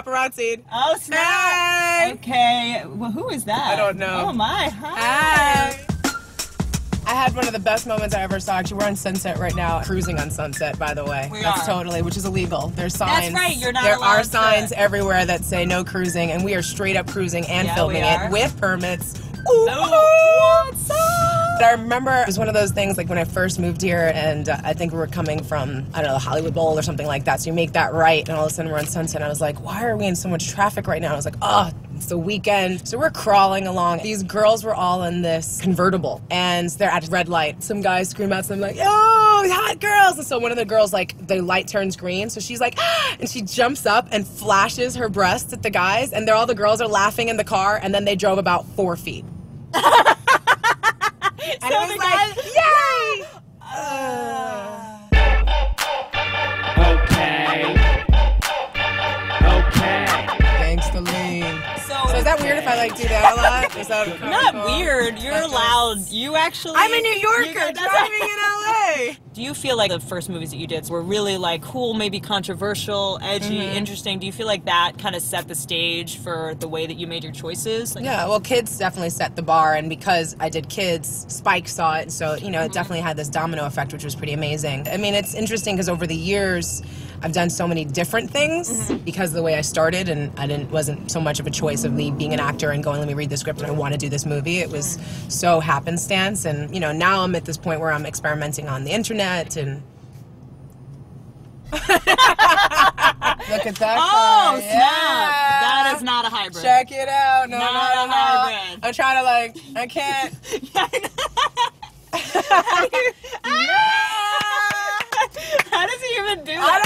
paparazzi. Oh, snap. Hey. Okay. Well, who is that? I don't know. Oh, my. Hi. Hey. I had one of the best moments I ever saw. Actually, we're on Sunset right now, cruising on Sunset, by the way. That's totally, which is illegal. There's signs. That's right, you're not There allowed are signs to... everywhere that say no cruising, and we are straight up cruising and filming it with permits. Ooh, what's up? I remember it was one of those things like when I first moved here, and I think we were coming from, I don't know, the Hollywood Bowl or something like that. So you make that right, and all of a sudden we're on Sunset, and I was like, why are we in so much traffic right now? And I was like, oh, it's the weekend. So we're crawling along. These girls were all in this convertible, and they're at a red light. Some guys scream out something like, yo, hot girls. And so one of the girls, like, the light turns green, so she's like, ah, and she jumps up and flashes her breasts at the guys, and all the girls are laughing in the car, and then they drove about 4 feet. And so it was like, yay! Okay. Gangsta lean. So is that weird if I like do that a lot? Is that not weird? You're loud. You actually. I'm a New Yorker driving in LA. Do you feel like the first movies that you did were really like cool, maybe controversial, edgy, interesting? Do you feel like that kind of set the stage for the way that you made your choices? Like, yeah, well, Kids definitely set the bar, and because I did Kids, Spike saw it, so you know it definitely had this domino effect, which was pretty amazing. I mean, it's interesting because over the years, I've done so many different things because of the way I started, and wasn't so much of a choice of me being an actor and going, let me read the script and I want to do this movie. It was so happenstance, and you know now I'm at this point where I'm experimenting on the internet and. Look at that. Oh, guy. snap! Yeah. That is not a hybrid. Check it out. No, not a hybrid. I'm trying to like. I can't. How does he even do I that?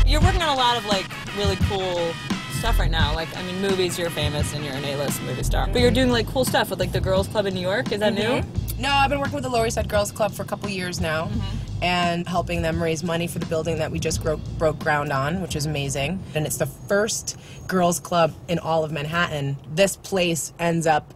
don't. You're working on a lot of like really cool stuff right now. Like, I mean, movies, you're famous and you're an A-list movie star. But you're doing like cool stuff with like the Girls Club in New York. Is that new? No, I've been working with the Lower East Side Girls Club for a couple years now and helping them raise money for the building that we just broke ground on, which is amazing. And it's the first girls club in all of Manhattan. This place ends up,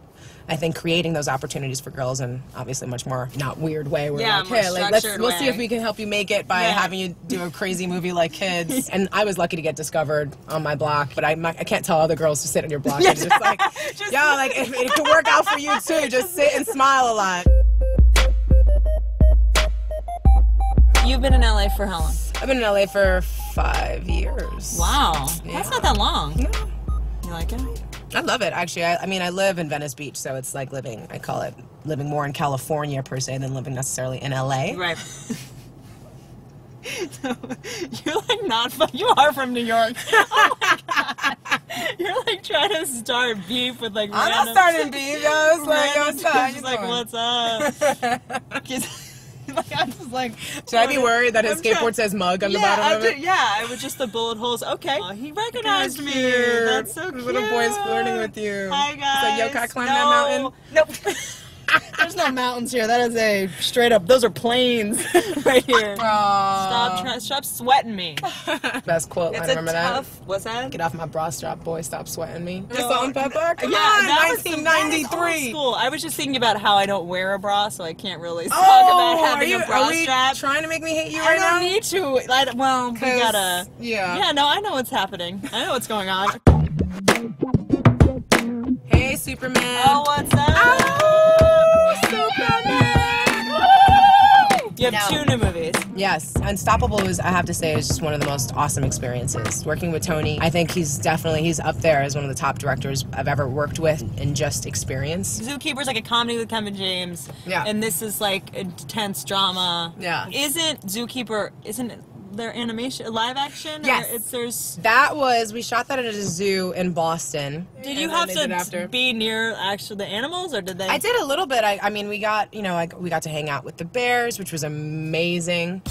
I think, creating those opportunities for girls in obviously much more not weird way. We're like, hey, like, we'll see if we can help you make it by having you do a crazy movie like Kids. And I was lucky to get discovered on my block, but I can't tell other girls to sit on your block. It's just like, yo, like it can work out for you too. Just sit and smile a lot. You've been in LA for how long? I've been in LA for 5 years. Wow, Yeah. that's not that long. No. You like it? I love it, actually. I mean, I live in Venice Beach, so it's like living, I call it living more in California, per se, than living necessarily in LA. Right. You're like not fun. You are from New York. Oh my God. You're like trying to start beef with like I'm random... not starting beef, yo. I was like, yo, what's up? She's like, what's up? Like, I'm just like, should I be worried that his skateboard says mug on the bottom of it? Yeah, it was just the bullet holes. Okay. Oh, he recognized me. Cute. That's so cute. Little boy's flirting with you. Hi, guys. It's like, yo, can I climb that mountain? Nope. There's no mountains here. That is a straight up, those are plains right here. Stop sweating me. Best quote, I remember that. What's that? Get off my bra strap, boy, stop sweating me. Salt and pepper? Come on, that 1993. Cool. I was just thinking about how I don't wear a bra, so I can't really talk about having a bra strap. Trying to make me hate you right now? now? I don't need to. Well, we gotta... Yeah, no, I know what's happening. I know what's going on. Hey, Superman. Oh, what's up? Oh, Superman. You have 2 new movies. Yes. Unstoppable is, I have to say, is just one of the most awesome experiences. Working with Tony, I think he's up there as one of the top directors I've ever worked with in just experience. Zookeeper's like a comedy with Kevin James. Yeah. And this is like intense drama. Yeah. Isn't there animation, live action? Yes. Or we shot that at a zoo in Boston. Did you have to be near the animals, or did they? I did a little bit. I mean, we got to hang out with the bears, which was amazing.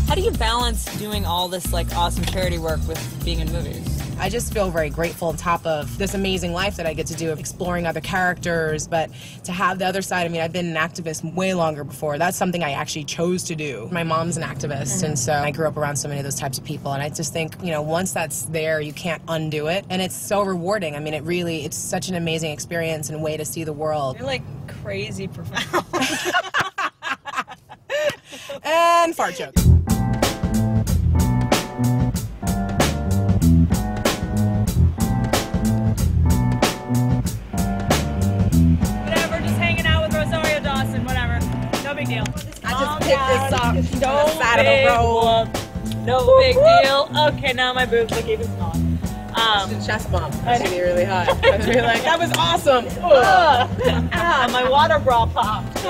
How do you balance doing all this like awesome charity work with being in movies? I just feel very grateful on top of this amazing life that I get to do of exploring other characters, but to have the other side. I mean, I've been an activist way longer before. That's something I actually chose to do. My mom's an activist, and so I grew up around so many of those types of people, and I just think, you know, once that's there, you can't undo it, and it's so rewarding. I mean, it's such an amazing experience and way to see the world. You're like crazy professional. And fart joke. Whatever, just hanging out with Rosario Dawson, whatever. No big deal. I just picked this up on the side of the road. No big deal. Okay, now my boobs look even smaller. Chest bump. That should be really hot. I should be like, that was awesome. My water bra popped.